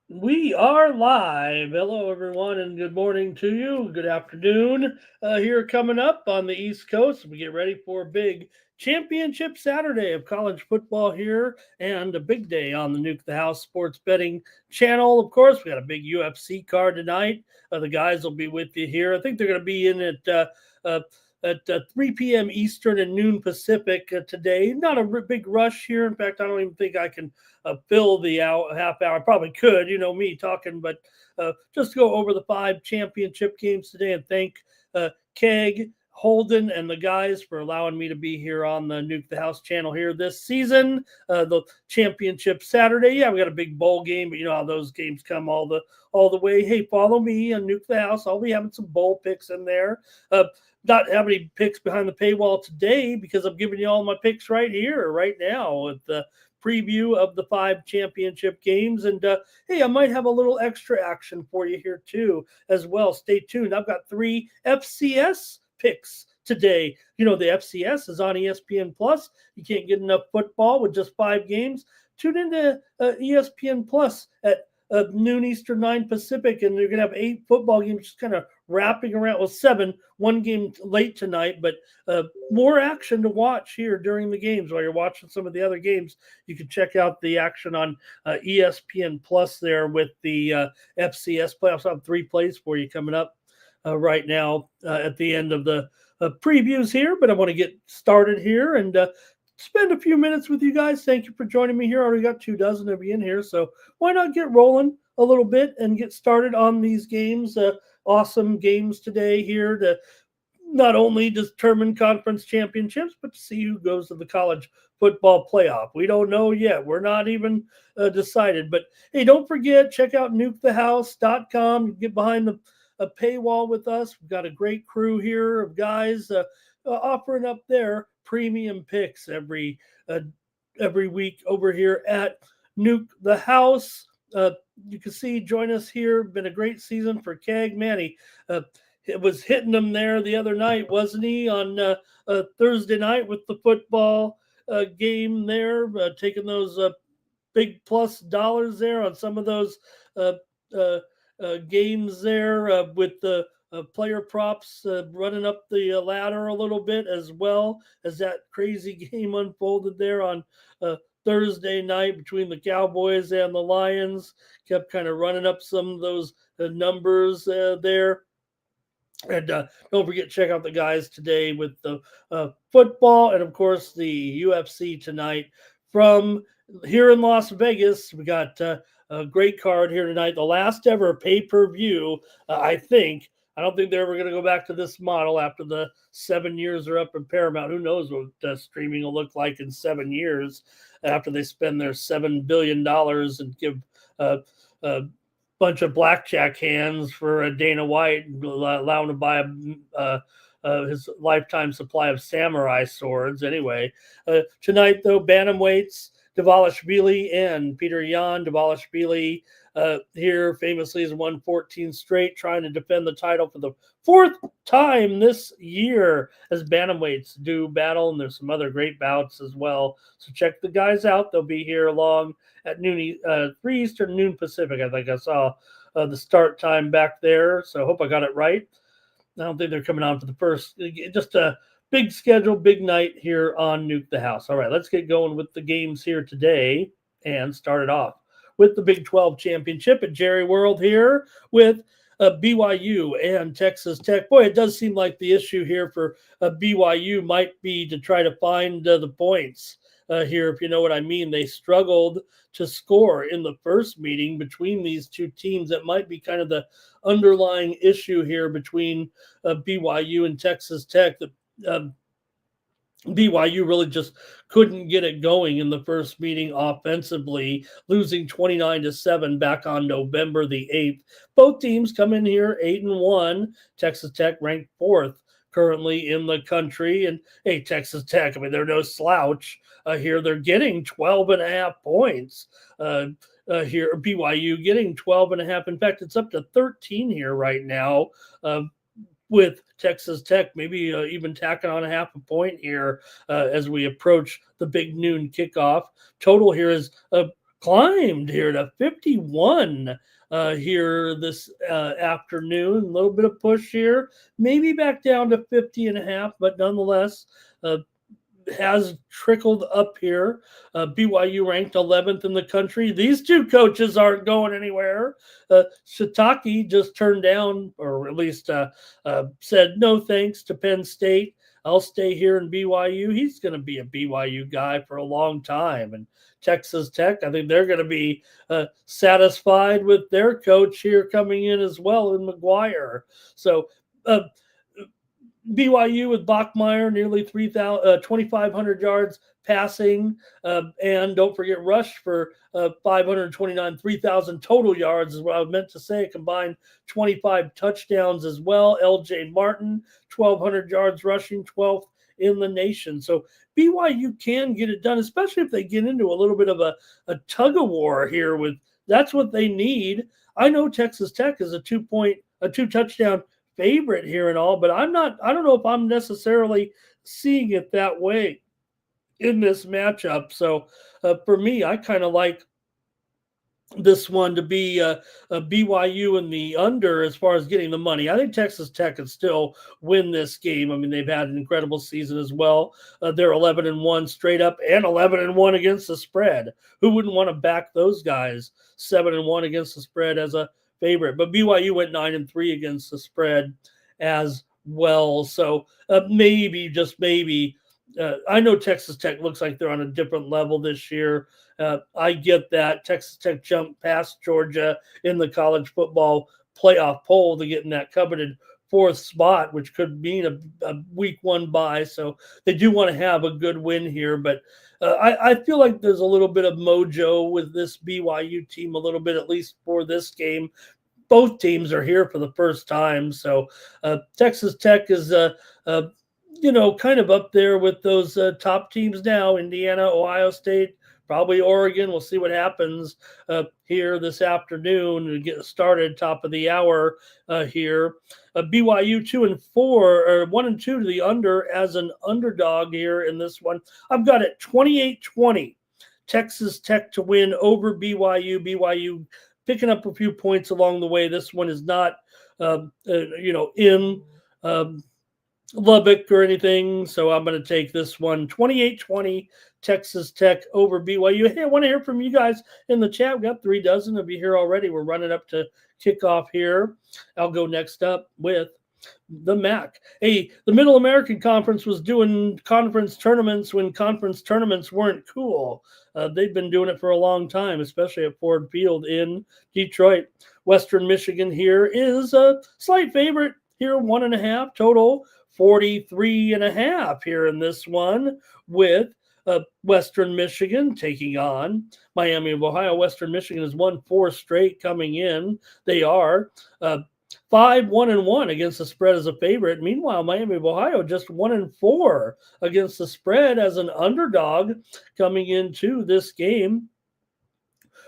We are live. Hello, everyone, and good morning to you. Good afternoon. Here coming up on the East Coast, we get ready for a big championship Saturday of college football here and a big day on the Nuke the House sports betting channel. Of course, we got a big UFC card tonight. The guys will be with you here. I think they're going to be in uh, at 3 p.m. Eastern and noon Pacific today. Not a big rush here. In fact, I don't even think I can fill the half hour. I probably could, me talking, but just go over the 5 championship games today and thank Keg, Holden, and the guys for allowing me to be here on the Nuke the House channel here this season. The championship Saturday, yeah, we got a big bowl game, but you know how those games come all the way. Hey, follow me on Nuke the House. I'll be having some bowl picks in there. Not have any picks behind the paywall today because I'm giving you all my picks right here, right now, with the preview of the 5 championship games. And hey, I might have a little extra action for you here too as well. Stay tuned. I've got 3 FCS picks today. The FCS is on ESPN Plus. You can't get enough football with just 5 games. Tune into ESPN Plus at noon Eastern, 9 Pacific, and you're going to have 8 football games just kind of wrapping around. Well, 7, one game late tonight, but more action to watch here during the games. While you're watching some of the other games, you can check out the action on ESPN Plus there with the FCS playoffs. I have 3 plays for you coming up right now at the end of the previews here, but I want to get started here and spend a few minutes with you guys. Thank you for joining me here. I already got 24 of you in here, so why not get rolling a little bit and get started on these games? Awesome games today here to not only determine conference championships, but to see who goes to the college football playoff. We don't know yet. We're not even decided. But hey, don't forget, check out nukethehouse.com. You can get behind a paywall with us. We've got a great crew here of guys offering up their premium picks every week over here at Nuke the House. You can see, join us here. Been a great season for Keg. Manny it was hitting him there the other night, wasn't he, on Thursday night with the football game there, taking those big plus dollars there on some of those games there with the player props running up the ladder a little bit, as well as that crazy game unfolded there on Thursday night between the Cowboys and the Lions. Kept kind of running up some of those numbers there. And don't forget, check out the guys today with the football and, of course, the UFC tonight from here in Las Vegas. We got a great card here tonight. The last ever pay-per-view, I think. I don't think they're ever going to go back to this model after the 7 years are up in Paramount. Who knows what streaming will look like in 7 years after they spend their $7 billion and give bunch of blackjack hands for Dana White, allow him to buy his lifetime supply of samurai swords. Anyway, tonight, though, bantamweights, Dvalishvili and Peter Yan. Dvalishvili here famously has won 14 straight, trying to defend the title for the 4th time this year as bantamweights do battle, and there's some other great bouts as well. So check the guys out. They'll be here along at noon, 3 Eastern, noon Pacific. I think I saw the start time back there, so I hope I got it right. I don't think they're coming on for the first. Just a big schedule, big night here on Nuke the House. All right, let's get going with the games here today and start it off with the Big 12 Championship at Jerry World here with BYU and Texas Tech. Boy, it does seem like the issue here for BYU might be to try to find the points here, if you know what I mean. They struggled to score in the first meeting between these two teams. That might be kind of the underlying issue here between BYU and Texas Tech. That BYU really just couldn't get it going in the first meeting offensively, losing 29-7 back on November the 8th. Both teams come in here 8-1. Texas Tech ranked fourth currently in the country. And hey, Texas Tech, I mean, they're no slouch here. They're getting 12 and a half points. Here, BYU getting 12 and a half. In fact, it's up to 13 here right now. With Texas Tech, maybe even tacking on a half a point here as we approach the big noon kickoff. Total here is climbed here to 51 here this afternoon. A little bit of push here, maybe back down to 50 and a half, but nonetheless, has trickled up here. BYU ranked 11th in the country. These two coaches aren't going anywhere. Shiitake just turned down, or at least said no thanks to Penn State. I'll stay here in BYU. He's going to be a BYU guy for a long time. And Texas Tech, I think they're going to be satisfied with their coach here coming in as well in McGuire. So BYU with Bachmeier, nearly 2,500 yards passing. And don't forget Rush for 529, 3,000 total yards is what I meant to say. Combined 25 touchdowns as well. LJ Martin, 1,200 yards rushing, 12th in the nation. So BYU can get it done, especially if they get into a little bit of a tug of war here with that's what they need. I know Texas Tech is a two touchdown favorite here and all, but I don't know if I'm necessarily seeing it that way in this matchup. So for me, I kind of like this one to be a BYU in the under as far as getting the money. I think Texas Tech can still win this game. I mean, they've had an incredible season as well. They're 11-1 straight up and 11-1 against the spread. Who wouldn't want to back those guys? 7-1 against the spread as a favorite. But BYU went 9-3 against the spread as well. So maybe, just maybe, I know Texas Tech looks like they're on a different level this year. I get that. Texas Tech jumped past Georgia in the college football playoff poll to get in that coveted fourth spot, which could mean a week one bye. So they do want to have a good win here. But I feel like there's a little bit of mojo with this BYU team, a little bit, at least for this game. Both teams are here for the first time. So Texas Tech is kind of up there with those top teams now. Indiana, Ohio State, probably Oregon. We'll see what happens here this afternoon to get started top of the hour here. BYU 2-4 or 1-2 to the under as an underdog here in this one. I've got it 28-20. Texas Tech to win over BYU. BYU picking up a few points along the way. This one is not, in Lubbock or anything. So I'm going to take this one 28-20 Texas Tech over BYU. Hey, I want to hear from you guys in the chat. We've got 3 dozen of you here already. We're running up to kickoff here. I'll go next up with the MAC. Hey, the Middle American Conference was doing conference tournaments when conference tournaments weren't cool. They've been doing it for a long time, especially at Ford Field in Detroit. Western Michigan here is a slight favorite here, 1.5 total, 43.5 here in this one with Western Michigan taking on Miami of Ohio. Western Michigan has won 4 straight coming in. They are 5-1-1 against the spread as a favorite. Meanwhile, Miami of Ohio just 1-4 against the spread as an underdog coming into this game.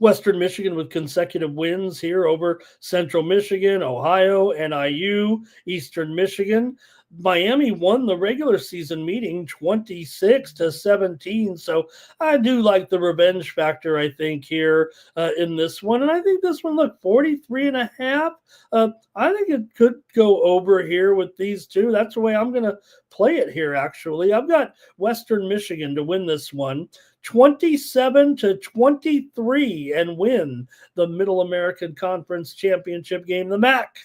Western Michigan with consecutive wins here over Central Michigan, Ohio, NIU, Eastern Michigan. Miami won the regular season meeting 26-17. So I do like the revenge factor, I think, here in this one. And I think this one, look, 43.5. I think it could go over here with these two. That's the way I'm going to play it here, actually. I've got Western Michigan to win this one 27-23 and win the Middle American Conference Championship game, the MAC.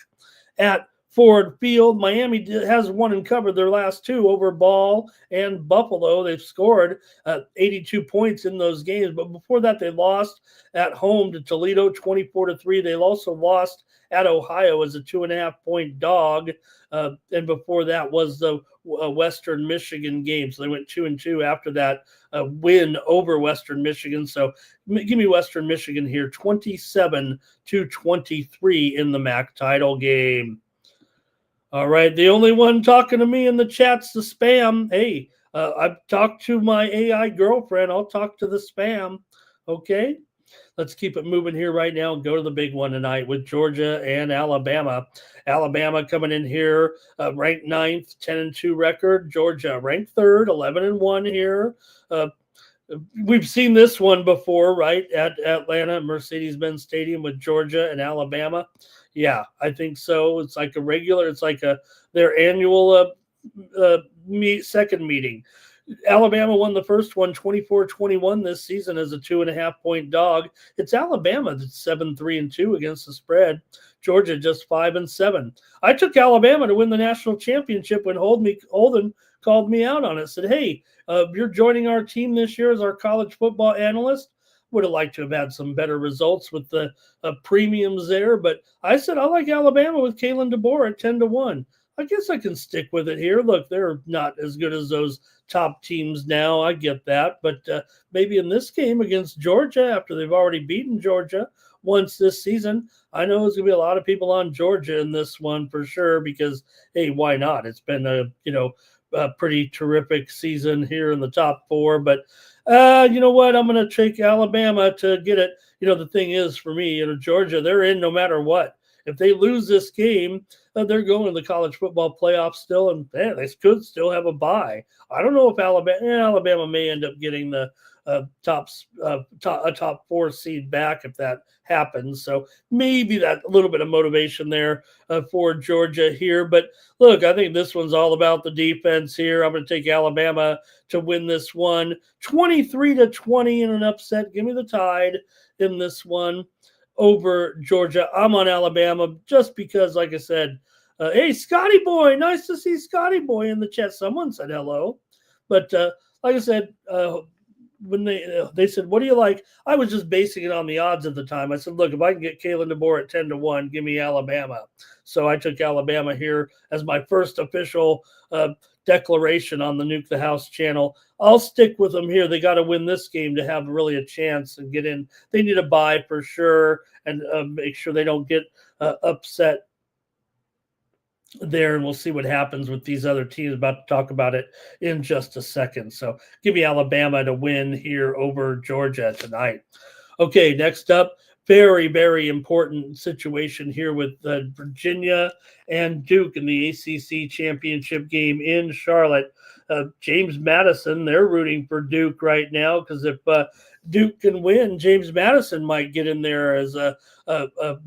at Ford Field. Miami has won and covered their last two over Ball and Buffalo. They've scored 82 points in those games, but before that, they lost at home to Toledo 24-3. They also lost at Ohio as a 2.5 point dog. And before that was the Western Michigan game. So they went 2-2 after that win over Western Michigan. So give me Western Michigan here, 27-23 in the MAC title game. All right, the only one talking to me in the chat's the spam. Hey, I've talked to my AI girlfriend. I'll talk to the spam. Okay. Let's keep it moving here right now and go to the big one tonight with Georgia and Alabama. Alabama coming in here, ranked ninth, 10-2 record. Georgia ranked third, 11-1 here. We've seen this one before, right? At Atlanta, Mercedes-Benz Stadium with Georgia and Alabama. Yeah, I think so. It's like their annual second meeting. Alabama won the first one 24-21 this season as a 2.5 point dog. It's Alabama that's 7-3-2 against the spread. Georgia just 5-7. I took Alabama to win the national championship when Holden called me out on it. Said, "Hey, you're joining our team this year as our college football analyst. Would have liked to have had some better results with the premiums there, but I said I like Alabama with Kalen DeBoer at 10-1. I guess I can stick with it here. Look, they're not as good as those top teams now. I get that. But maybe in this game against Georgia, after they've already beaten Georgia once this season, I know there's going to be a lot of people on Georgia in this one for sure because, hey, why not? It's been a pretty terrific season here in the top four. But you know what? I'm going to take Alabama to get it. The thing is for me, Georgia, they're in no matter what. If they lose this game, they're going to the college football playoffs still, and they could still have a bye. I don't know if Alabama may end up getting the top four seed back if that happens. So maybe that a little bit of motivation there for Georgia here. But look, I think this one's all about the defense here. I'm going to take Alabama to win this one, 23-20 in an upset. Give me the Tide in this one over Georgia. I'm on Alabama just because, like I said, hey, Scotty Boy, nice to see Scotty Boy in the chat. Someone said hello. But like I said, when they said, what do you like? I was just basing it on the odds at the time. I said, look, if I can get Kalen DeBoer at 10-1, give me Alabama. So I took Alabama here as my first official declaration on the Nuke the House channel. I'll stick with them here. They got to win this game to have really a chance and get in. They need a bye for sure and make sure they don't get upset there, and we'll see what happens with these other teams. About to talk about it in just a second. So give me Alabama to win here over Georgia tonight. Okay, next up, very, very important situation here with Virginia and Duke in the ACC championship game in Charlotte. James Madison, they're rooting for Duke right now because if Duke can win, James Madison might get in there as a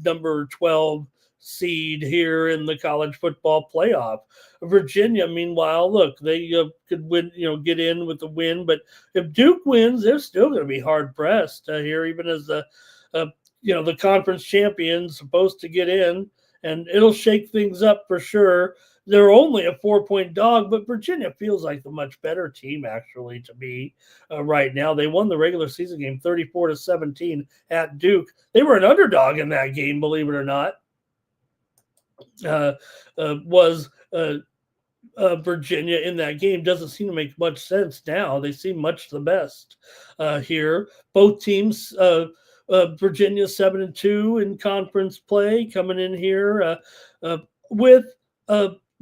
number 12 seed here in the college football playoff. Virginia, meanwhile, look, they could win, get in with the win, but if Duke wins, they're still going to be hard pressed here, even as the conference champions supposed to get in, and it'll shake things up for sure. They're only a 4-point dog, but Virginia feels like the much better team, actually, to me right now. They won the regular season game 34-17 at Duke. They were an underdog in that game, believe it or not. Virginia in that game doesn't seem to make much sense now. They seem much the best here. Both teams, Virginia 7-2 in conference play, coming in here with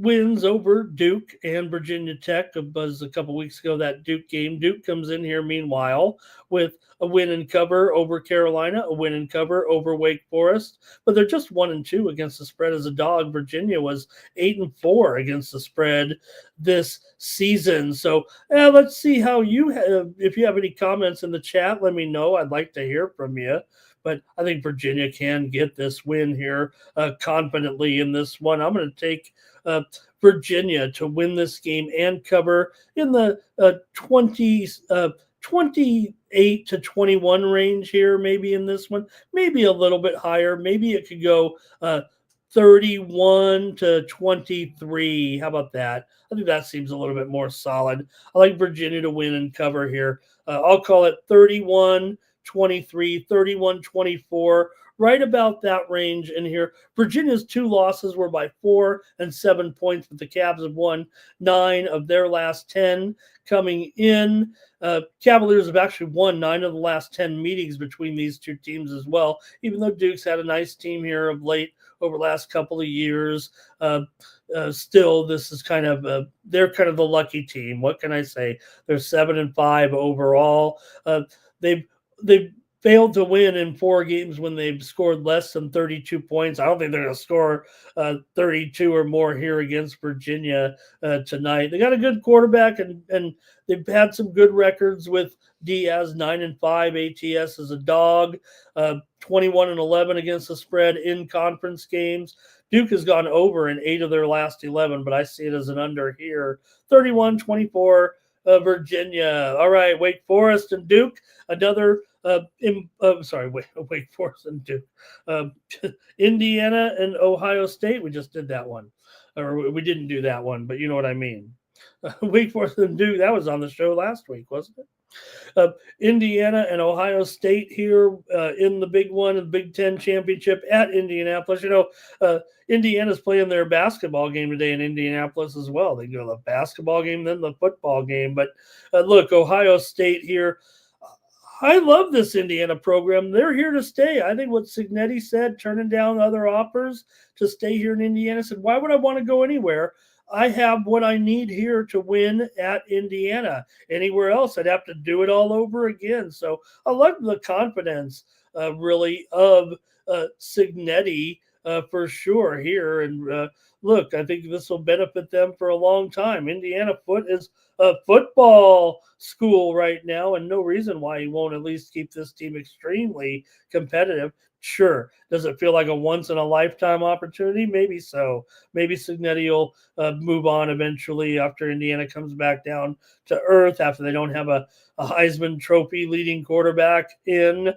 wins over Duke and Virginia Tech. Was a couple weeks ago, that Duke game. Duke comes in here, meanwhile, with a win and cover over Carolina, a win and cover over Wake Forest, but they're just 1-2 against the spread as a dog. Virginia was 8-4 against the spread this season. So let's see how you have. If you have any comments in the chat, let me know. I'd like to hear from you. But I think Virginia can get this win here confidently in this one. I'm going to take Virginia to win this game and cover in the 28-21 range here, maybe in this one, maybe a little bit higher. Maybe it could go 31-23. How about that? I think that seems a little bit more solid. I like Virginia to win and cover here. I'll call it 31-23, 31-24, right about that range in here. Virginia's two losses were by 4 and 7 points, but the Cavs have won 9 of their last 10 coming in. Cavaliers have actually won 9 of the last 10 meetings between these two teams as well, even though Duke's had a nice team here of late over the last couple of years. Still, this is kind of they're kind of the lucky team. What can I say? They're 7-5 overall. They've they've failed to win in 4 games when they've scored less than 32 points. I don't think they're going to score 32 or more here against Virginia tonight. They got a good quarterback, and they've had some good records with Diaz, 9-5. ATS is a dog, 21-11 against the spread in conference games. Duke has gone over in 8 of their last 11, but I see it as an under here. 31-24, Virginia. All right, Wake Forest and Duke. Another, Wake Forest and Duke. Indiana and Ohio State. We just did that one. Or we didn't do that one, but you know what I mean. Wake Forest and Duke, that was on the show last week, wasn't it? Indiana and Ohio State here in the big one, the Big Ten championship at Indianapolis. Indiana's playing their basketball game today in Indianapolis as well. They go to the basketball game, then the football game. But look, Ohio State here. I love this Indiana program. They're here to stay. I think what Cignetti said, turning down other offers to stay here in Indiana, said, why would I want to go anywhere? I have what I need here to win at Indiana. Anywhere else, I'd have to do it all over again. So I love the confidence, really, of Cignetti for sure here. And look, I think this will benefit them for a long time. Indiana is a football school right now, and no reason why he won't at least keep this team extremely competitive. Sure. Does it feel like a once-in-a-lifetime opportunity? Maybe so. Maybe Cignetti will move on eventually after Indiana comes back down to earth, after they don't have a Heisman Trophy leading quarterback in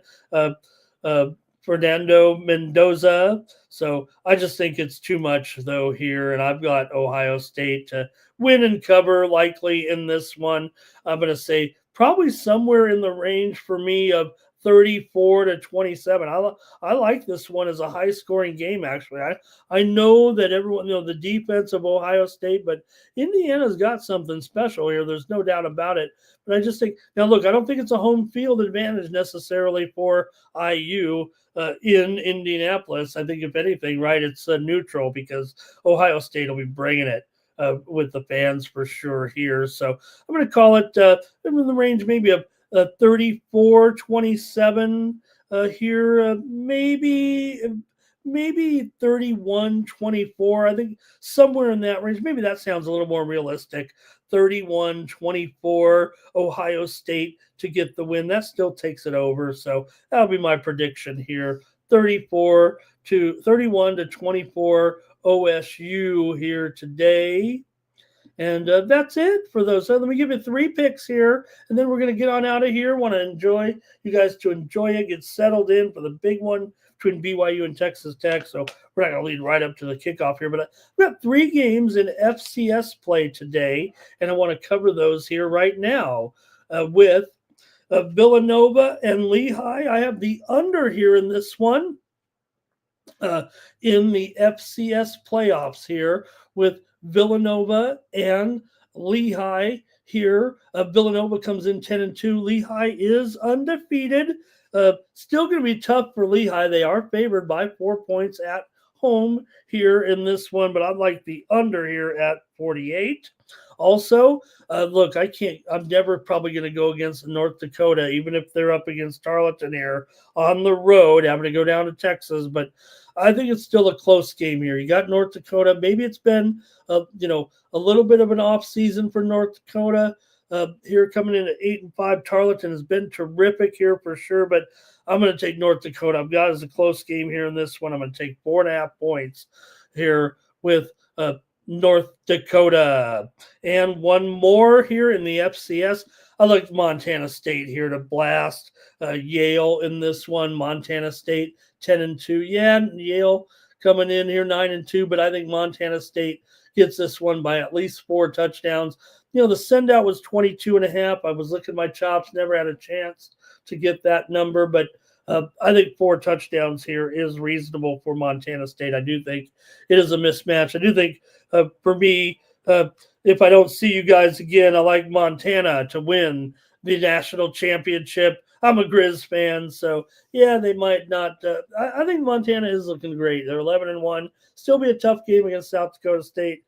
Fernando Mendoza. So I just think it's too much, though, here. And I've got Ohio State to win and cover likely in this one. I'm going to say probably somewhere in the range for me of 34-27. I like this one as a high scoring game, actually. I know that everyone, the defense of Ohio State, but Indiana's got something special here. There's no doubt about it. But I just think, now look, I don't think it's a home field advantage necessarily for IU in Indianapolis. I think if anything, right, it's neutral because Ohio State will be bringing it. With the fans for sure here. So I'm going to call it in the range maybe of 34-27 here, maybe 31-24. I think somewhere in that range. Maybe that sounds a little more realistic. 31-24, Ohio State to get the win. That still takes it over. So that'll be my prediction here. 31-24 OSU here today. And that's it for those. So let me give you 3 picks here, and then we're going to get on out of here. Want to enjoy you guys to enjoy it, get settled in for the big one between BYU and Texas Tech. So we're not going to lead right up to the kickoff here, but I've got 3 games in FCS play today, and I want to cover those here right now with Villanova and Lehigh. I have the under here in this one. In the FCS playoffs here with Villanova and Lehigh here. Villanova comes in 10-2. Lehigh is undefeated. Still going to be tough for Lehigh. They are favored by 4 points at home here in this one, but I'd like the under here at 48. Also, look, I'm never probably going to go against North Dakota, even if they're up against Tarleton here on the road, having to go down to Texas, but I think it's still a close game here. You got North Dakota. Maybe it's been, a little bit of an off season for North Dakota. Here coming in at 8-5. Tarleton has been terrific here for sure, but I'm going to take North Dakota. I've got it as a close game here in this one. I'm going to take 4.5 points here with North Dakota. And one more here in the FCS. I like Montana State here to blast Yale in this one. Montana State 10-2. Yeah, Yale coming in here 9-2, but I think Montana State gets this one by at least 4 touchdowns. The sendout was 22.5. I was licking my chops, never had a chance to get that number, but I think 4 touchdowns here is reasonable for Montana State. I do think it is a mismatch. I do think for me, if I don't see you guys again, I like Montana to win the national championship. I'm a Grizz fan, so yeah, they might not. I think Montana is looking great. They're 11-1. Still be a tough game against South Dakota State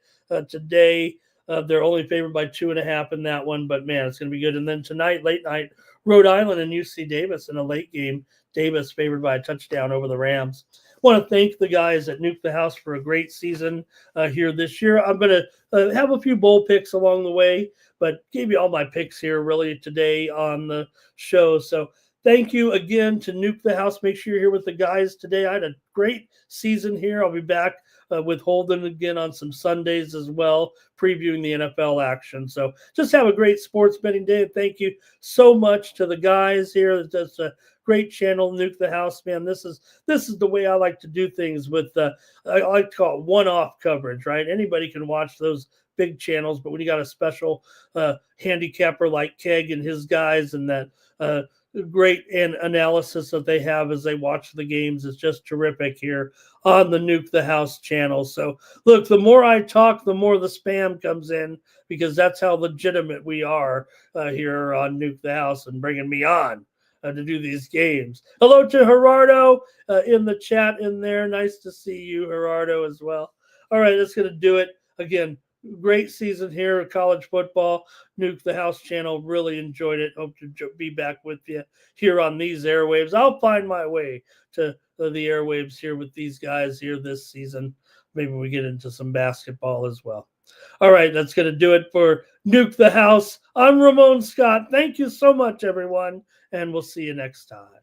today. They're only favored by 2.5 in that one, but man, it's going to be good. And then tonight, late night, Rhode Island and UC Davis in a late game. Davis favored by a touchdown over the Rams. Want to thank the guys at Nuke the House for a great season here this year. I'm going to have a few bowl picks along the way, but gave you all my picks here really today on the show. So thank you again to Nuke the House. Make sure you're here with the guys today. I had a great season here. I'll be back with Holden again on some Sundays as well, previewing the NFL action. So just have a great sports betting day. And thank you so much to the guys here. That's a great channel, Nuke the House, man. This is the way I like to do things with I like to call it one-off coverage, right? Anybody can watch those big channels, but when you got a special handicapper like Keg and his guys, and that great analysis that they have as they watch the games is just terrific here on the Nuke the House channel. So look, the more I talk, the more the spam comes in, because that's how legitimate we are here on Nuke the House and bringing me on to do these games. Hello to Gerardo in the chat in there. Nice to see you, Gerardo, as well. All right, that's going to do it. Again, great season here of college football. Nuke the House channel. Really enjoyed it. Hope to be back with you here on these airwaves. I'll find my way to the airwaves here with these guys here this season. Maybe we get into some basketball as well. All right, that's going to do it for Nuke the House. I'm Ramon Scott. Thank you so much, everyone, and we'll see you next time.